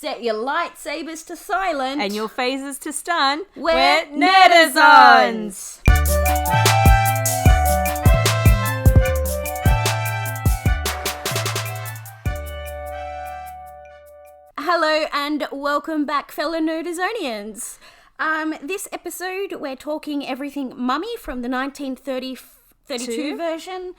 Set your lightsabers to silent. And your phases to stun. We're Netizons! Hello and welcome back, fellow Nerdizonians. This episode, we're talking everything Mummy from the 1932 version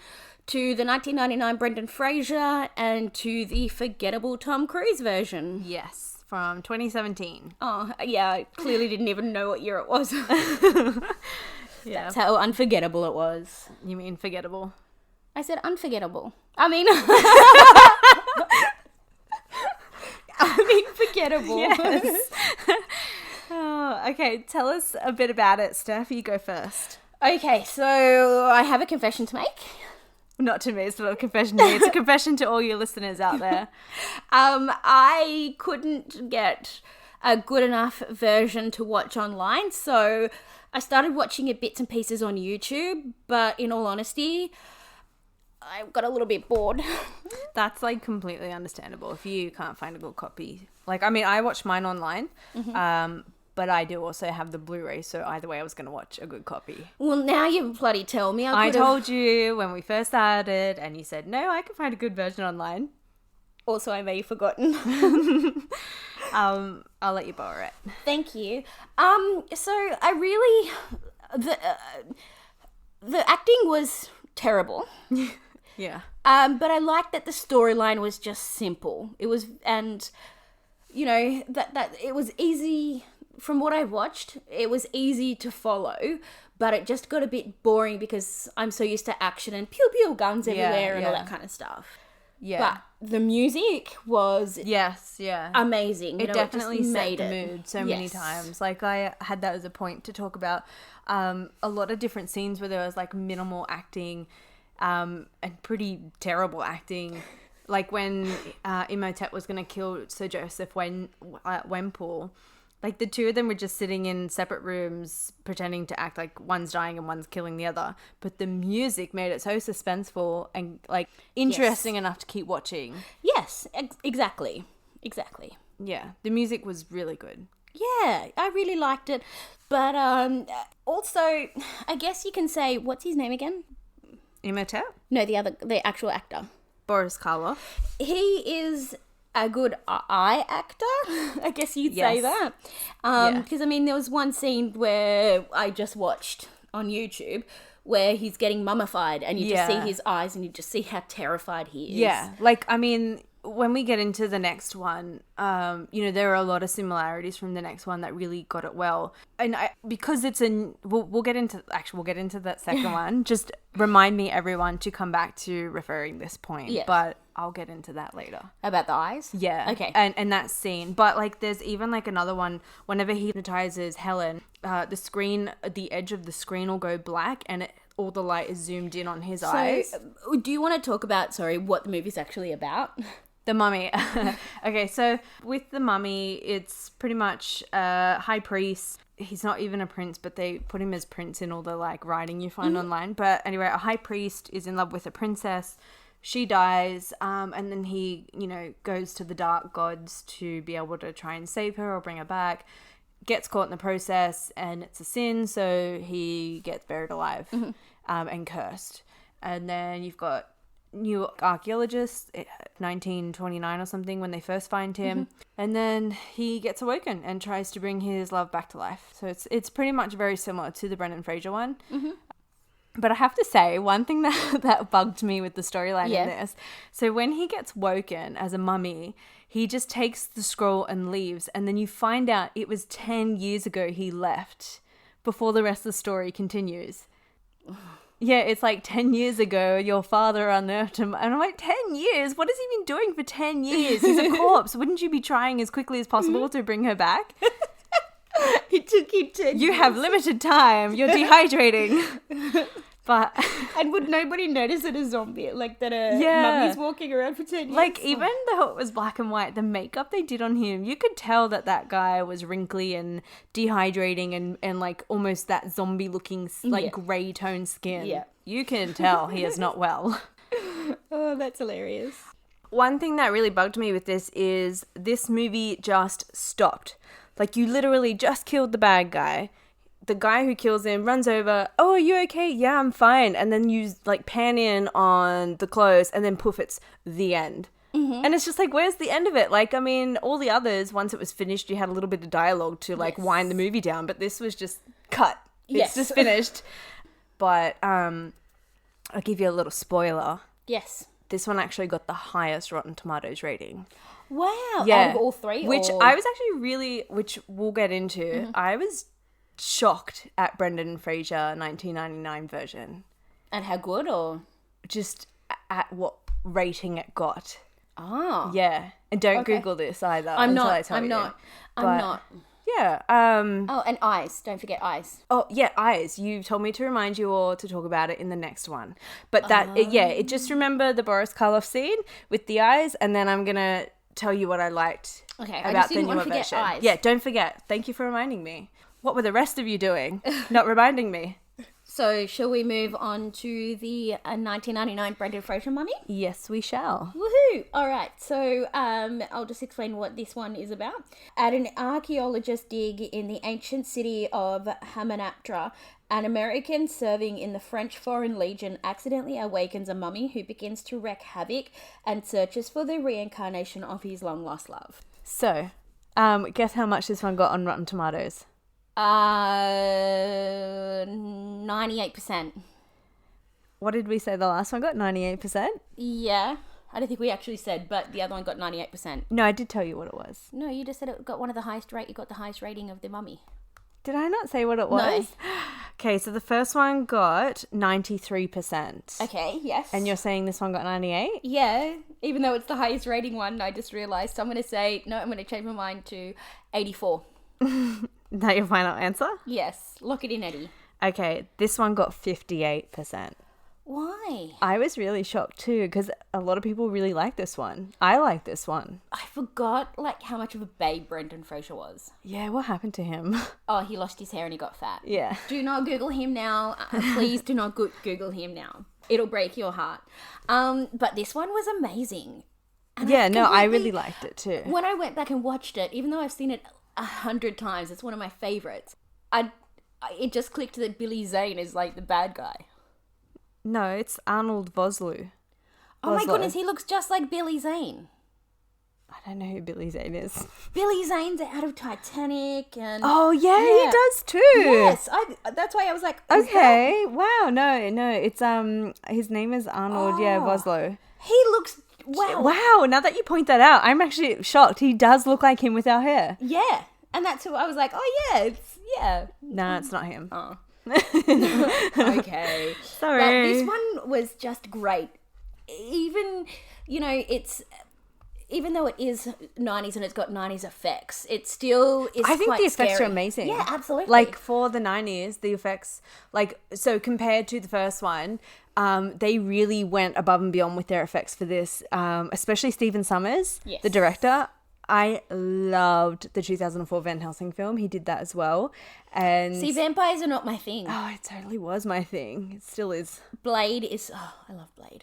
to the 1999 Brendan Fraser and to the forgettable Tom Cruise version. Yes, from 2017. Oh, yeah, I clearly didn't even know what year it was. Yeah. That's how unforgettable it was. You mean forgettable? I said unforgettable. I mean forgettable. Yes. Oh, okay, tell us a bit about it, Steph. You go first. Okay, so I have a confession to make. Not to me, it's not a confession to me. It's a confession to all your listeners out there. I couldn't get a good enough version to watch online, so I started watching it bits and pieces on YouTube, but in all honesty, I got a little bit bored. That's like completely understandable if you can't find a good copy. Like, I mean, I watched mine online, but I do also have the Blu-ray, so either way I was going to watch a good copy. Well, now you bloody tell me. I told you when we first started, and you said, no, I can find a good version online. Also, I may have forgotten. I'll let you borrow it. Thank you. So I really... The acting was terrible. Yeah. But I liked that the storyline was just simple. It was, and you know, that it was easy. From what I watched, it was easy to follow, but it just got a bit boring because I'm so used to action and pew pew guns everywhere and all that kind of stuff. Yeah. But the music was amazing. It definitely set the it. mood so many times. Like, I had that as a point to talk about a lot of different scenes where there was like minimal acting and pretty terrible acting. Like when Imhotep was going to kill Sir Joseph Wemple, like the two of them were just sitting in separate rooms pretending to act like one's dying and one's killing the other. But the music made it so suspenseful and like interesting enough to keep watching. Yes, exactly. Yeah, the music was really good. Yeah, I really liked it. But also, I guess you can say, what's his name again? Imhotep? No, the actual actor. Boris Karloff. He is a good eye actor, I guess you'd say that. Because, I mean, there was one scene where I just watched on YouTube where he's getting mummified and you just see his eyes and you just see how terrified he is. Yeah, like, I mean, when we get into the next one, you know, there are a lot of similarities from the next one that really got it well. And because it's we'll get into that second one. Just remind me, everyone, to come back to referring this point. Yes. But I'll get into that later. About the eyes? Yeah. Okay. And that scene. But like, there's even like another one, whenever he hypnotizes Helen, the edge of the screen will go black and all the light is zoomed in on his eyes. Do you want to talk about, what the movie's actually about? The Mummy. Okay, so with The Mummy, it's pretty much a high priest. He's not even a prince, but they put him as prince in all the like writing you find online. But anyway, a high priest is in love with a princess. She dies, and then he, you know, goes to the dark gods to be able to try and save her or bring her back. Gets caught in the process, and it's a sin, so he gets buried alive and cursed. And then you've got new archaeologists, 1929 or something, when they first find him, and then he gets awoken and tries to bring his love back to life. So it's pretty much very similar to the Brendan Fraser one. But I have to say, one thing that bugged me with the storyline in this, so when he gets woken as a mummy, he just takes the scroll and leaves, and then you find out it was 10 years ago he left before the rest of the story continues. Yeah, it's like 10 years ago, your father unearthed him. And I'm like, 10 years? What has he been doing for 10 years? He's a corpse. Wouldn't you be trying as quickly as possible to bring her back? It took you 10 You have limited time. You're dehydrating. But and would nobody notice that a zombie, like that a mummy's walking around for 10 years? Like, even though it was black and white, the makeup they did on him, you could tell that guy was wrinkly and dehydrating and like almost that zombie looking like grey tone skin. Yeah. You can tell he is not well. Oh, that's hilarious. one thing that really bugged me with this movie just stopped. Like, you literally just killed the bad guy. The guy who kills him runs over. Oh, are you okay? Yeah, I'm fine. And then you like pan in on the clothes and then poof, it's the end. And it's just like, where's the end of it? Like, I mean, all the others, once it was finished, you had a little bit of dialogue to like wind the movie down, but this was just cut. It's just finished. But I'll give you a little spoiler. Yes. This one actually got the highest Rotten Tomatoes rating. Wow. Yeah. Out of all three? Which or... I was actually really, which we'll get into, I was shocked at Brendan Fraser 1999 version. And how good, or? Just at what rating it got. Oh. Yeah. And don't Google this either. I'm until not. I tell I'm you. not. I'm But, not. Yeah. Oh, and Eyes. Don't forget Eyes. Oh, yeah, Eyes. You told me to remind you all to talk about it in the next one. But it just remember the Boris Karloff scene with the eyes, and then I'm going to tell you what I liked Okay, I about just the didn't newer want to forget version. Eyes. Yeah, don't forget. Thank you for reminding me. What were the rest of you doing? Not reminding me. So, shall we move on to the 1999 Brendan Fraser Mummy? Yes, we shall. Woohoo! All right, so I'll just explain what this one is about. At an archaeologist dig in the ancient city of Hamunaptra, an American serving in the French Foreign Legion accidentally awakens a mummy who begins to wreak havoc and searches for the reincarnation of his long-lost love. So, guess how much this one got on Rotten Tomatoes? 98%. What did we say the last one got? 98%? Yeah. I don't think we actually said, but the other one got 98%. No, I did tell you what it was. No, you just said it got one of the highest rate. You got the highest rating of the Mummy. Did I not say what it was? No. Okay, so the first one got 93%. Okay, yes. And you're saying this one got 98? Yeah, even though it's the highest rating one, I just realised. So I'm going to say, no, I'm going to change my mind to 84. Is that your final answer? Yes, lock it in, Eddie. Okay, this one got 58%. Why? I was really shocked too, because a lot of people really like this one. I like this one. I forgot like how much of a babe Brendan Fraser was. Yeah, what happened to him? Oh, he lost his hair and he got fat. Yeah. Do not Google him now. Please do not Google him now. It'll break your heart. But this one was amazing. And yeah, no, I really liked it too. When I went back and watched it, even though I've seen it 100 times, it's one of my favorites. It just clicked that Billy Zane is like the bad guy. No, it's Arnold Vosloo. Oh my goodness, he looks just like Billy Zane. I don't know who Billy Zane is. Billy Zane's out of Titanic and... Oh, yeah, he does too. Yes, that's why I was like... Okay, wow, no, it's, his name is Arnold, Vosloo. He looks... Wow, now that you point that out, I'm actually shocked. He does look like him without hair. Yeah, and that's who I was like, yeah. No, it's not him. Oh. Okay. Sorry. But this one was just great. Even, even though it is 90s and it's got 90s effects, it still is I think quite the effects scary. are amazing. Yeah, absolutely. Like, for the 90s, the effects, so compared to the first one, they really went above and beyond with their effects for this, especially Stephen Sommers, the director. I loved the 2004 Van Helsing film. He did that as well. And see, vampires are not my thing. Oh, it totally was my thing. It still is. Blade is... Oh, I love Blade.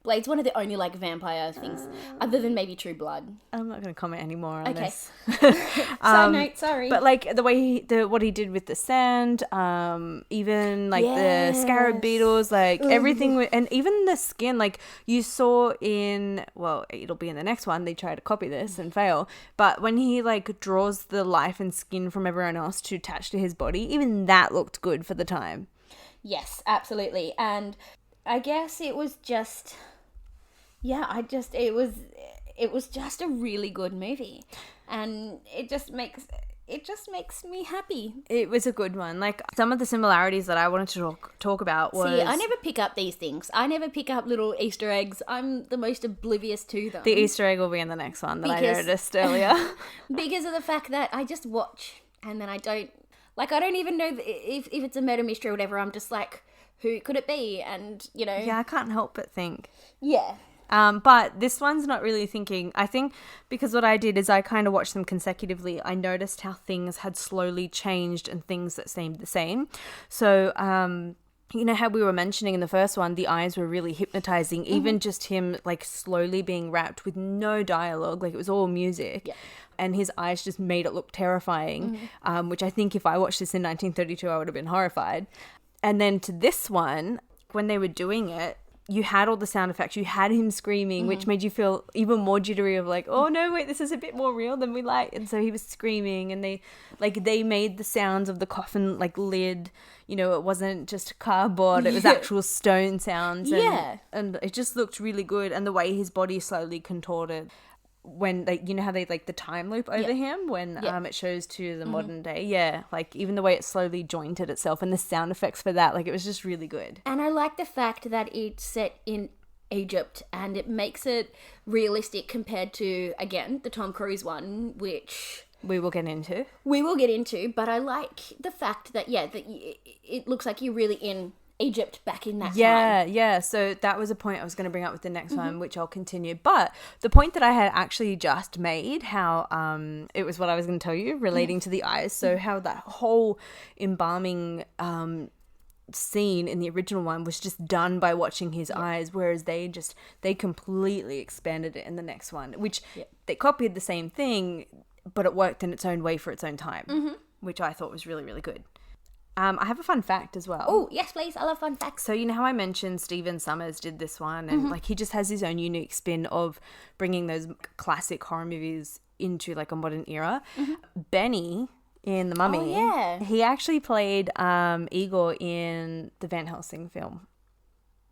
Blade's one of the only, vampire things, other than maybe True Blood. I'm not going to comment anymore on this. Side note, sorry. But, the way what he did with the sand, even, the scarab beetles, everything, and even the skin, you saw in, well, it'll be in the next one, they try to copy this and fail, but when he, draws the life and skin from everyone else to attach to his body, even that looked good for the time. Yes, absolutely. And I guess it was just... Yeah, it was just a really good movie, and it just makes me happy. It was a good one. Some of the similarities that I wanted to talk about was... See, I never pick up these things. I never pick up little Easter eggs. I'm the most oblivious to them. The Easter egg will be in the next one that I noticed earlier. Because of the fact that I just watch, and then I don't even know if it's a murder mystery or whatever. I'm just like, who could it be? And, Yeah, I can't help but think. Yeah. But this one's not really thinking. I think because what I did is I kind of watched them consecutively. I noticed how things had slowly changed and things that seemed the same. So you know how we were mentioning in the first one, the eyes were really hypnotizing, even just him like slowly being wrapped with no dialogue, like it was all music. Yeah. And his eyes just made it look terrifying, which I think if I watched this in 1932, I would have been horrified. And then to this one, when they were doing it, you had all the sound effects, you had him screaming, which made you feel even more jittery of like, oh no, wait, this is a bit more real than we like. And so he was screaming, and they made the sounds of the coffin like lid, you know, it wasn't just cardboard, it was actual stone sounds. And it just looked really good. And the way his body slowly contorted when they, you know how they like the time loop over him when it shows to the modern day, like even the way it slowly jointed itself and the sound effects for that, like it was just really good. And I like the fact that it's set in Egypt and it makes it realistic compared to, again, the Tom Cruise one, which we will get into, but I like the fact that it looks like you're really in Egypt back in that time. Yeah. So that was a point I was going to bring up with the next one, which I'll continue. But the point that I had actually just made, how it was what I was going to tell you relating to the eyes. So how that whole embalming scene in the original one was just done by watching his eyes, whereas they completely expanded it in the next one, which they copied the same thing, but it worked in its own way for its own time, which I thought was really, really good. I have a fun fact as well. Oh, yes, please. I love fun facts. So, you know how I mentioned Stephen Sommers did this one, and like he just has his own unique spin of bringing those classic horror movies into like a modern era. Benny in The Mummy, he actually played Igor in the Van Helsing film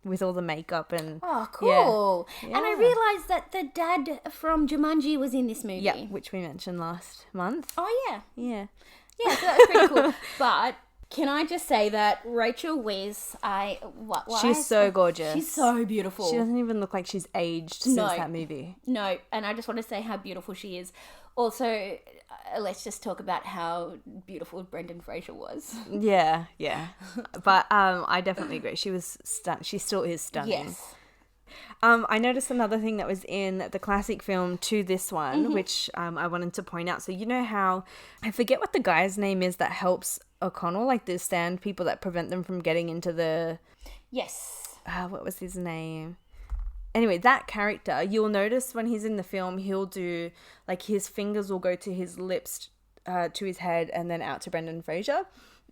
with all the makeup and... Oh, cool. Yeah. And I realised that the dad from Jumanji was in this movie. Yeah, which we mentioned last month. Oh, yeah. Yeah. Yeah, so that was pretty cool. But... can I just say that Rachel Weisz, she's so gorgeous. She's so beautiful. She doesn't even look like she's aged since that movie. No, and I just want to say how beautiful she is. Also, let's just talk about how beautiful Brendan Fraser was. Yeah. But I definitely agree. She was she still is stunning. Yes. I noticed another thing that was in the classic film to this one, which I wanted to point out. So you know how, I forget what the guy's name is that helps O'Connell, like the stand people that prevent them from getting into the... Yes. What was his name? Anyway, that character, you'll notice when he's in the film, he'll do, like his fingers will go to his lips, to his head, and then out to Brendan Fraser.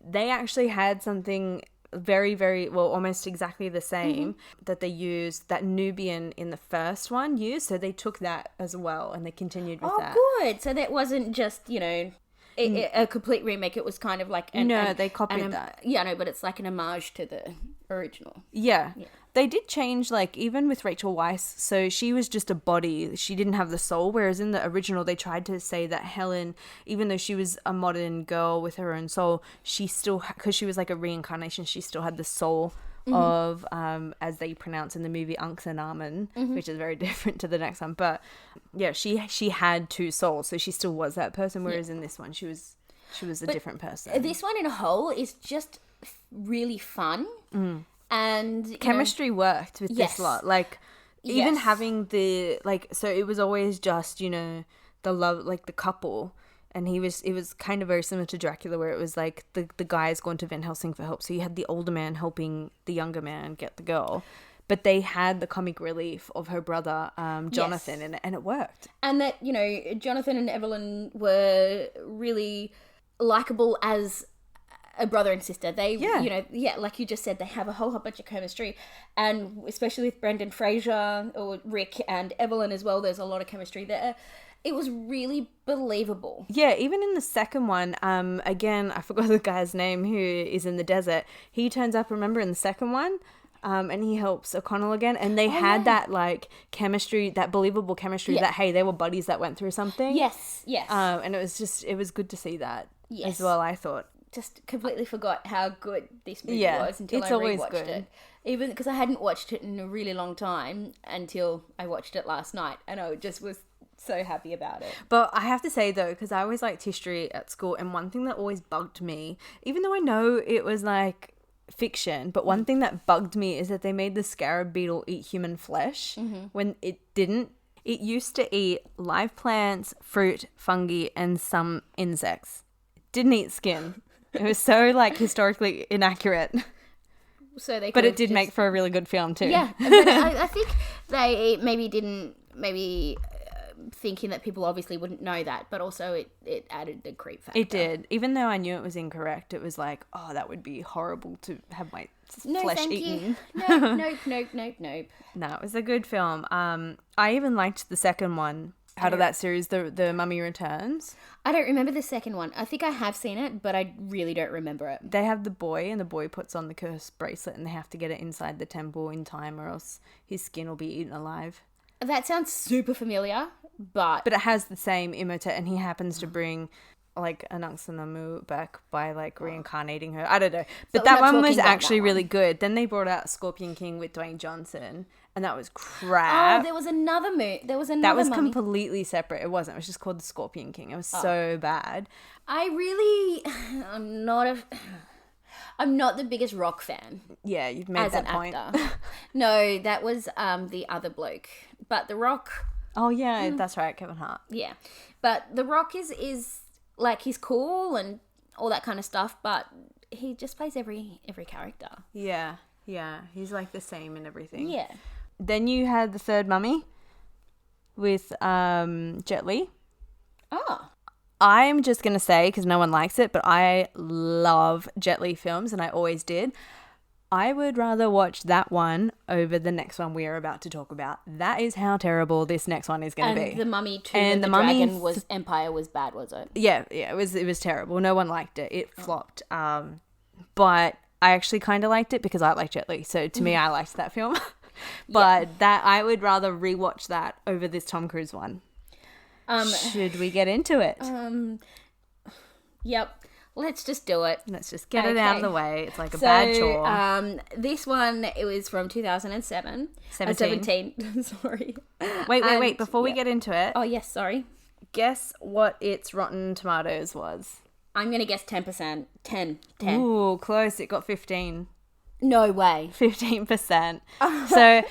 They actually had something... very, very, well, almost exactly the same that they used, that Nubian in the first one used. So they took that as well and they continued with that. Oh, good. So that wasn't just, you know, a complete remake. It was kind of like... they copied that. Yeah, no, but it's like an homage to the original. Yeah. They did change, like, even with Rachel Weisz, so she was just a body. She didn't have the soul, whereas in the original, they tried to say that Helen, even though she was a modern girl with her own soul, she still, because she was like a reincarnation, she still had the soul of, as they pronounce in the movie, Ankhsenamen, which is very different to the next one. But, yeah, she had two souls, so she still was that person, whereas in this one, she was a different person. This one in a whole is just really fun. And chemistry worked with this lot, like even having the, like, so it was always just, you know, the love, like the couple, and it was kind of very similar to Dracula, where it was like the guy's going to Van Helsing for help, so you had the older man helping the younger man get the girl, but they had the comic relief of her brother Jonathan in it, and it worked. And that, you know, Jonathan and Evelyn were really likable as a brother and sister. They, you know, like you just said, they have a whole bunch of chemistry, and especially with Brendan Fraser or Rick and Evelyn as well, there's a lot of chemistry there. It was really believable. Yeah, even in the second one, again, I forgot the guy's name who is in the desert. He turns up, remember, in the second one, and he helps O'Connell again, and they had that, like, chemistry, that believable chemistry that, hey, they were buddies that went through something. Yes. And it was good to see that as well, I thought. Just completely forgot how good this movie was until I rewatched it. Even because I hadn't watched it in a really long time until I watched it last night, and I just was so happy about it. But I have to say though, because I always liked history at school, and one thing that always bugged me, even though I know it was like fiction, but one thing that bugged me is that they made the scarab beetle eat human flesh when it didn't. It used to eat live plants, fruit, fungi, and some insects. It didn't eat skin. It was so, like, historically inaccurate. So they. But could've it did just- make for a really good film too. Yeah, but I think they maybe didn't thinking that people obviously wouldn't know that, but also it added the creep factor. It did. Even though I knew it was incorrect, it was like, oh, that would be horrible to have my No, flesh thank eaten. you. Nope. No, it was a good film. I even liked the second one out of that series, the Mummy Returns. I don't remember the second one. I think I have seen it, but I really don't remember it. They have the boy, and the boy puts on the cursed bracelet, and they have to get it inside the temple in time, or else his skin will be eaten alive. That sounds super familiar, but But it has the same Imhotep, and he happens to bring like Anck-su-namun back by like reincarnating her. I don't know. But we're that not one was talking about actually that really one. good. Then they brought out Scorpion King with Dwayne Johnson, and that was oh, crap. there was another There was another. That was mummy. completely separate. It wasn't. It was just called the Scorpion King. It was so bad. I'm not the biggest Rock fan Yeah, you've made as that an point. actor. No, that was the other bloke. But The Rock, Oh yeah, that's right, Kevin Hart. yeah. But The Rock is like, he's cool and all that kind of stuff, but he just plays every character. Yeah, he's like the same in everything. Yeah. Then you had the third Mummy with Jet Li. Oh. I'm just going to say, because no one likes it, but I love Jet Li films, and I always did. I would rather watch that one over the next one we are about to talk about. That is how terrible this next one is going to be. And The Mummy 2 And and The the Mummy Dragon was Empire was bad, was it? Yeah, it was terrible. No one liked it. It flopped. But I actually kind of liked it because I like Jet Li. So to me, I liked that film. But that I would rather rewatch that over this Tom Cruise one. Should we get into it? Yep. Let's just do it. Let's just get it out of Okay. the way. It's like a bad chore. This one, it was from 2007. 17. Sorry. Wait. and- Before we get into it, Oh, yes, sorry. guess what its Rotten Tomatoes was? I'm going to guess 10%. 10. Ooh, close. It got 15. No way. 15%. So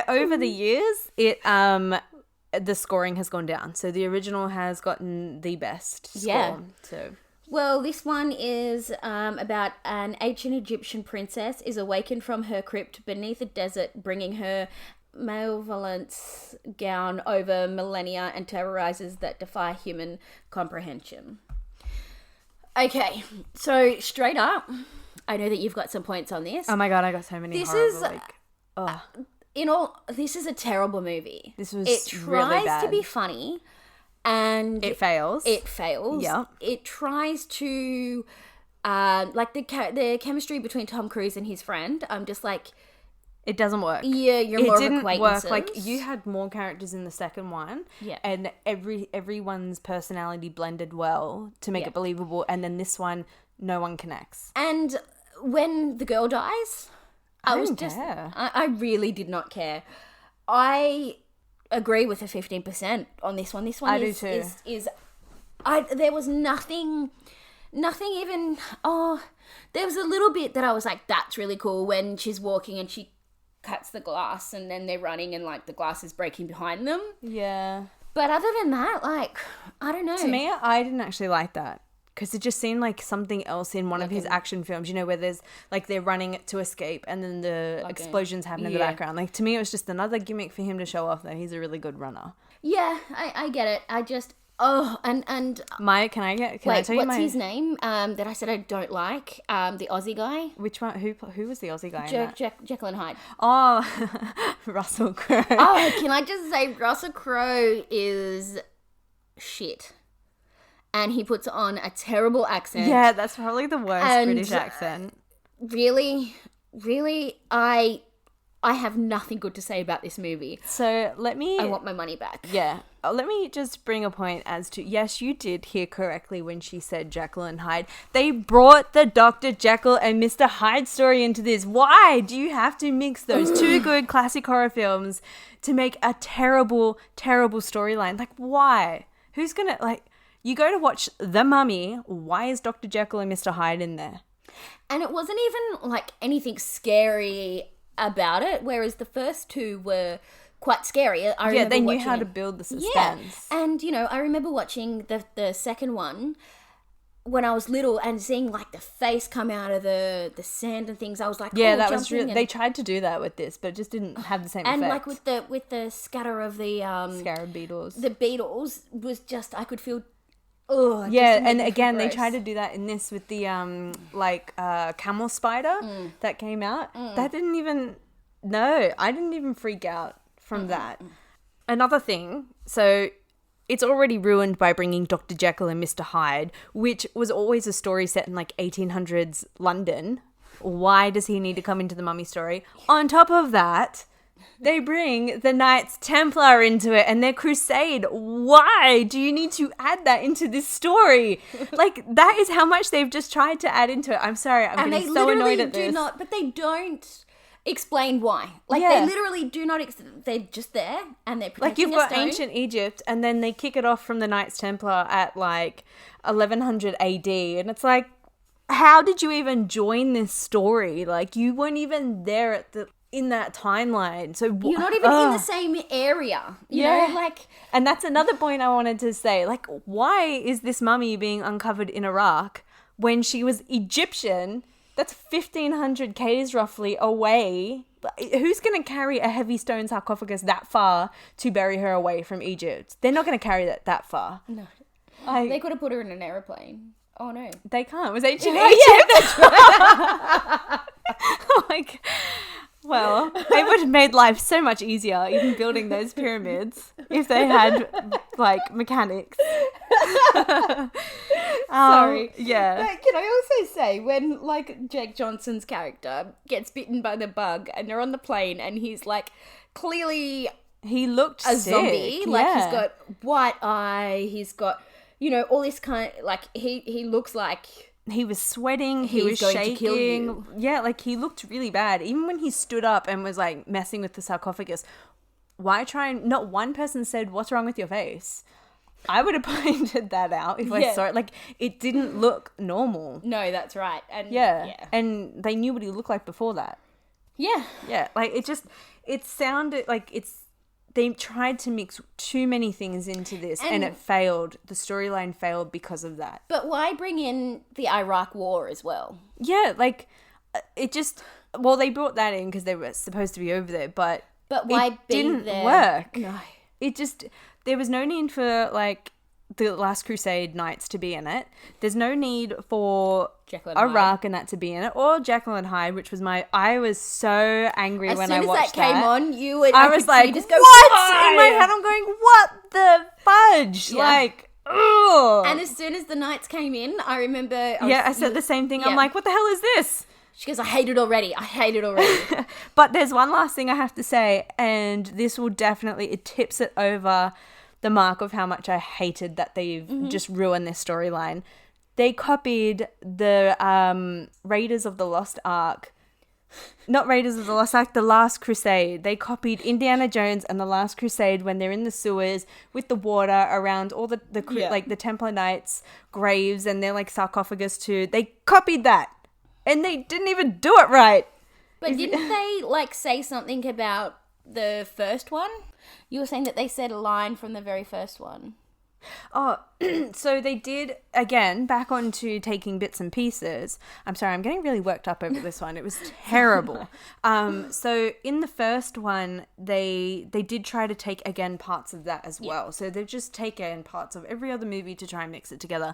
over the years, it the scoring has gone down. So the original has gotten the best score. Yeah. So Well, this one is about an ancient Egyptian princess is awakened from her crypt beneath a desert, bringing her malevolence gown over millennia and terrorizes that defy human comprehension. Okay, so straight up, I know that you've got some points on this. oh my god, I got so many This horrible is this is a terrible movie. This was it tries really to bad. be funny, and it fails. it fails. Yeah. It tries to, like the chemistry between Tom Cruise and his friend. I'm just like, It doesn't work. yeah, you're It more didn't of acquaintances. work. Like you had more characters in the second one, Yeah. and everyone's personality blended well to make Yeah. it believable. And then this one, no one connects. And when the girl dies, I was didn't just, care. I really did not care. I agree with the 15% on this one. This one I do is, too. there was nothing even, there was a little bit that I was like, that's really cool when she's walking and she cuts the glass and then they're running and like the glass is breaking behind them. Yeah. But other than that, like, I don't know. To me, I didn't actually like that because it just seemed like something else in one of his action films, you know, where there's like they're running to escape and then the explosions happen in the yeah. background. Like to me, it was just another gimmick for him to show off that he's a really good runner. Yeah, I get it. I just, and Maya, can I wait, tell you what's my his name? That I said I don't like. The Aussie guy, which one? Who was the Aussie guy? In that? Jekyll and Hyde. Oh, Russell Crowe. Oh, can I just say Russell Crowe is shit, and he puts on a terrible accent. Yeah, that's probably the worst And- British accent. Really, I have nothing good to say about this movie. So let me. I want my money back. Yeah. Let me just bring a point as to, yes, you did hear correctly when she said Jekyll and Hyde. They brought the Dr. Jekyll and Mr. Hyde story into this. Why do you have to mix those two good classic horror films to make a terrible, terrible storyline? Like, why? Who's gonna, like, you go to watch The Mummy, why is Dr. Jekyll and Mr. Hyde in there? And it wasn't even like anything scary about it, whereas the first two were quite scary. I Yeah, remember they knew watching how it. to build the Yeah, suspense. and you know, I remember watching the second one when I was little and seeing like the face come out of the sand and things, I was like, Yeah, oh, that was jumping really. They tried to do that with this, but it just didn't have the same and effect. like with the scatter of the scarab beetles. the beetles was just, I could feel. Oh, Yeah, and again, they tried to do that in this with the camel spider that came out. That didn't even. No, I didn't even freak out from that. Another thing, so it's already ruined by bringing Dr. Jekyll and Mr. Hyde, which was always a story set in like 1800s London. Why does he need to come into the Mummy story? On top of that, they bring the Knights Templar into it and their crusade. Why do you need to add that into this story? Like, that is how much they've just tried to add into it. I'm sorry, I'm getting so annoyed at this. But they don't explain why. Like, Yeah. they literally do not. They're just there and they're Like, protecting you've got a stone. ancient Egypt and then they kick it off from the Knights Templar at like 1100 AD. And it's like, how did you even join this story? Like, you weren't even there in that timeline. So You're not even in the same area. You know, like. And that's another point I wanted to say. Like, why is this mummy being uncovered in Iraq when she was Egyptian? That's 1,500 k's roughly away. Who's going to carry a heavy stone sarcophagus that far to bury her away from Egypt? They're not going to carry that far. No. They could have put her in an aeroplane. Oh, no. They can't. It was ancient Yeah, Egypt. that's right. Like, well, it would have made life so much easier, even building those pyramids, if they had, like, mechanics. Sorry. Yeah. But can I also say, when, like, Jake Johnson's character gets bitten by the bug and they're on the plane and he's, like, clearly He looked a sick. zombie. Like, yeah. he's got white eye, he's got, you know, all this kind of, like, he looks like... He was sweating. He was He's going to shaking. kill you. Yeah, like, he looked really bad. Even when he stood up and was, like, messing with the sarcophagus, why try and... Not one person said, what's wrong with your face? I would have pointed that out if I Yeah. saw it. Like, it didn't look normal. No, that's right. And Yeah. Yeah. And they knew what he looked like before that. Yeah. Yeah. Like, it sounded like they tried to mix too many things into this and it failed. The storyline failed because of that. But why bring in the Iraq War as well? Yeah, like, it just... Well, they brought that in because they were supposed to be over there, but why it be didn't there? work. No. It just... There was no need for, like, the Last Crusade Knights to be in it. There's no need for Jekyll and Hyde. Iraq and that to be in it, or Jekyll and Hyde, which was I was so angry when I watched that. As soon as that came on, you would... I was could see like, you just go, what? "Why?" In my head, I'm going, what the fudge? Yeah. Like, ugh. And as soon as the Knights came in, I remember... I said the same thing. Yeah. I'm like, what the hell is this? She goes, I hate it already. But there's one last thing I have to say, and this will definitely... It tips it over the mark of how much I hated that they've just ruined this storyline. They copied the Raiders of the Lost Ark. Not Raiders of the Lost Ark, The Last Crusade. They copied Indiana Jones and The Last Crusade when they're in the sewers with the water around all the like the Templar Knights' graves and their like sarcophagus too. They copied that. And they didn't even do it right. But didn't they, like, say something about the first one? You were saying that they said a line from the very first one. Oh, so they did, again, back onto taking bits and pieces. I'm sorry, I'm getting really worked up over this one. It was terrible. So in the first one, they did try to take, again, parts of that as well. So they've just taken parts of every other movie to try and mix it together.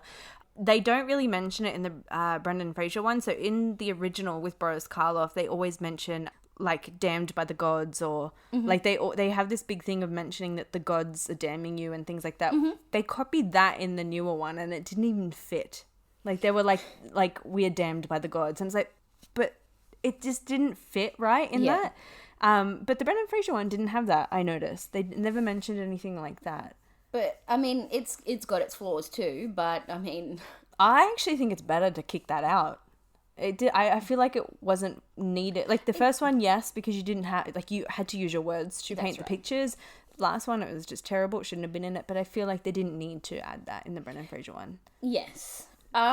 They don't really mention it in the Brendan Fraser one. So in the original with Boris Karloff, they always mention... like damned by the gods, or like they have this big thing of mentioning that the gods are damning you and things like that. They copied that in the newer one and it didn't even fit. Like they were like we're damned by the gods, and it's like, but it just didn't fit right in that. But the Brendan Fraser one didn't have that. I noticed they never mentioned anything like that. But I mean, it's got its flaws too. But I mean, I actually think it's better to kick that out. It did. I feel like it wasn't needed. Like the first one, yes, because you didn't have, like, you had to use your words to paint the pictures. Last one, it was just terrible. It shouldn't have been in it. But I feel like they didn't need to add that in the Brendan Fraser one. yes.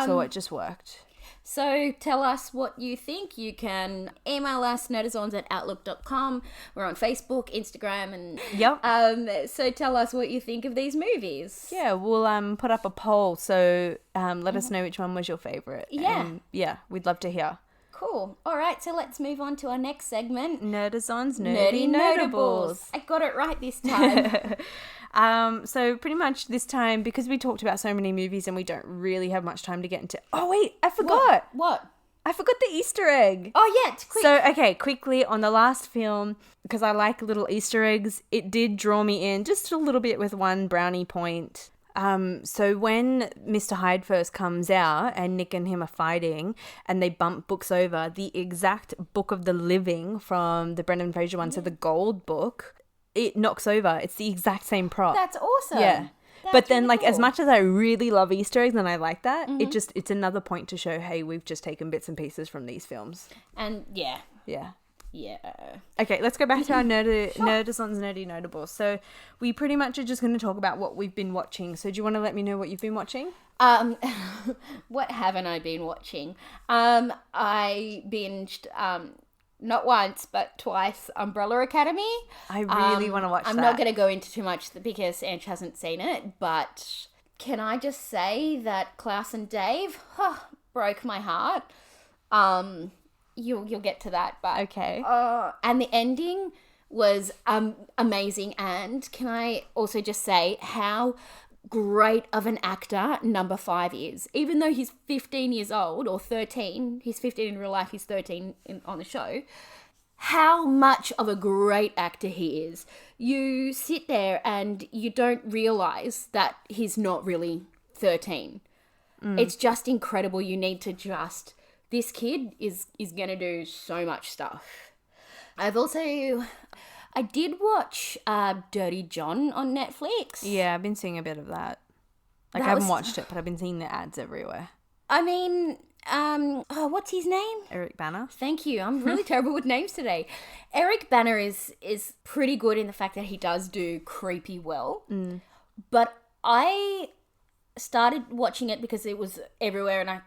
So it just worked. So tell us what you think. You can email us, nerdazons@outlook.com. We're on Facebook, Instagram, and Yep. so tell us what you think of these movies. Yeah, we'll put up a poll, so let us know which one was your favourite. Yeah. And, yeah, we'd love to hear. Cool. All right, so let's move on to our next segment. Nerdazons, Nerdy Nerdy Notables. I got it right this time. So pretty much this time, because we talked about so many movies and we don't really have much time to get into... Oh, wait, I forgot. What? I forgot the Easter egg. Oh, yeah, it's quick. So, okay, quickly, on the last film, because I like little Easter eggs, it did draw me in just a little bit with one brownie point. So when Mr. Hyde first comes out and Nick and him are fighting and they bump books over, the exact Book of the Living from the Brendan Fraser one, so the gold book, it knocks over. It's the exact same prop. That's awesome. Yeah. That's But then, really like, as cool. much as I really love Easter eggs and I like that, it's another point to show, hey, we've just taken bits and pieces from these films. And, yeah. Yeah. Okay, let's go back to our Nerdazons Nerdy Notables. So we pretty much are just going to talk about what we've been watching. So do you want to let me know what you've been watching? What haven't I been watching? I binged, not once, but twice, Umbrella Academy. I really want to watch I'm that. not going to go into too much because Ange hasn't seen it, but can I just say that Klaus and Dave broke my heart. You'll get to that, but Okay. and the ending was amazing. And can I also just say how great of an actor number 5 is? Even though he's 15 years old or 13, he's 15 in real life, he's 13 on the show. How much of a great actor he is. You sit there and you don't realize that he's not really 13. It's just incredible. You need to just... This kid is going to do so much stuff. I did watch Dirty John on Netflix. Yeah, I've been seeing a bit of that. Like, That I haven't was- watched it, but I've been seeing the ads everywhere. I mean, what's his name? Eric Banner. Thank you. I'm really terrible with names today. Eric Banner is pretty good in the fact that he does do creepy well. But I started watching it because it was everywhere and I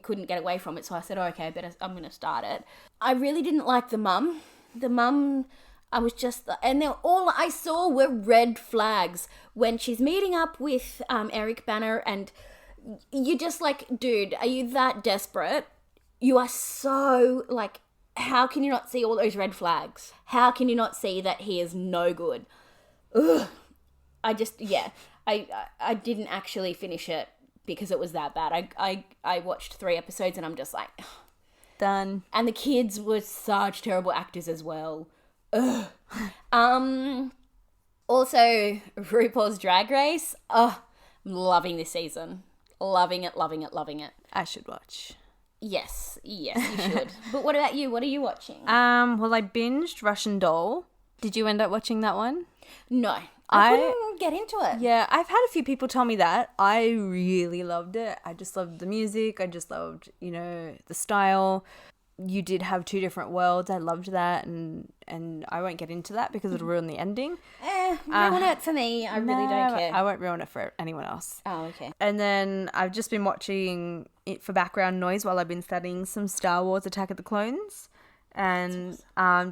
couldn't get away from it. So I said, okay, I'm going to start it. I really didn't like the mum. The mum, I was just... And then all I saw were red flags when she's meeting up with Eric Banner, and you're just like, dude, are you that desperate? You are so, like, how can you not see all those red flags? How can you not see that he is no good? Ugh. I didn't actually finish it because it was that bad. I watched 3 episodes and I'm just like... Done. And the kids were such terrible actors as well. Ugh. Also, RuPaul's Drag Race. Oh, I'm loving this season. Loving it. I should watch. Yes, you should. But what about you? What are you watching? Well, I binged Russian Doll. Did you end up watching that one? No. I couldn't get into it. Yeah, I've had a few people tell me that. I really loved it. I just loved the music. I just loved, the style. You did have 2 different worlds. I loved that, and I won't get into that because it'll ruin the ending. Ruin it for me. I really don't care. I won't ruin it for anyone else. Oh, okay. And then I've just been watching it for background noise while I've been studying some Star Wars Attack of the Clones. And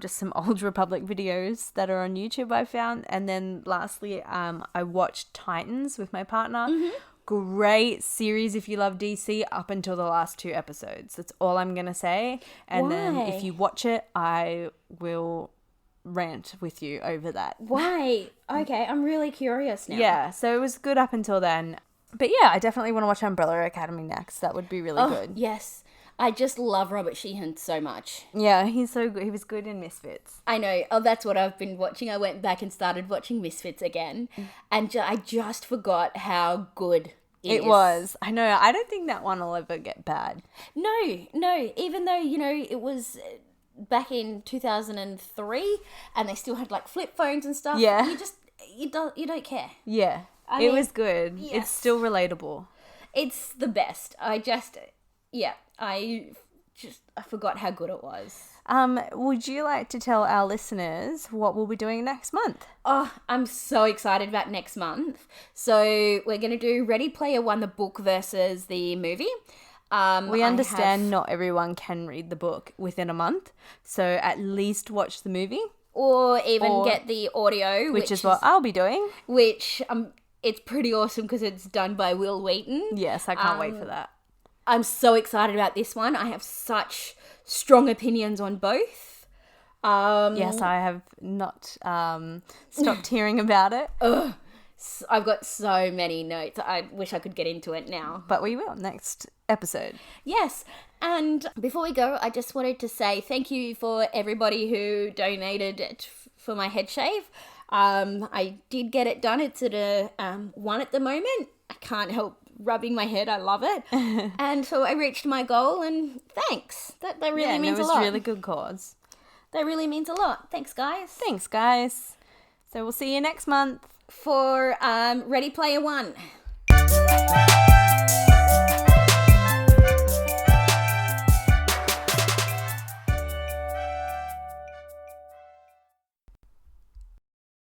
just some Old Republic videos that are on YouTube I found. And then lastly, I watched Titans with my partner. Great series if you love DC up until the last 2 episodes. That's all I'm going to say. And then Why? if you watch it, I will rant with you over that. Why? Okay, I'm really curious now. Yeah, so it was good up until then. But yeah, I definitely want to watch Umbrella Academy next. That would be really good. Yes. I just love Robert Sheehan so much. Yeah, he's so good. He was good in Misfits. I know. Oh, that's what I've been watching. I went back and started watching Misfits again. And I just forgot how good It was. I know. I don't think that one will ever get bad. No. Even though, it was back in 2003 and they still had like flip phones and stuff. Yeah. You don't care. Yeah. I It mean, was good. yes. It's still relatable. It's the best. I forgot how good it was. Would you like to tell our listeners what we'll be doing next month? Oh, I'm so excited about next month. So we're going to do Ready Player One, the book versus the movie. We I understand have- not everyone can read the book within a month, so at least watch the movie, or even or- get the audio, which is what I'll be doing. which it's pretty awesome because it's done by Will Wheaton. Yes, I can't wait for that. I'm so excited about this one. I have such strong opinions on both. Yes, I have not stopped hearing about it, I've got so many notes. I wish I could get into it now. but we will next episode. Yes, and before we go, I just wanted to say thank you for everybody who donated for my head shave. I did get it done. It's at a 1 at the moment. I can't help rubbing my head. I love it. And so I reached my goal, and thanks. That really means it a was lot. really good cause. That really means a lot. Thanks, guys. Thanks, guys. So we'll see you next month. For Ready Player One.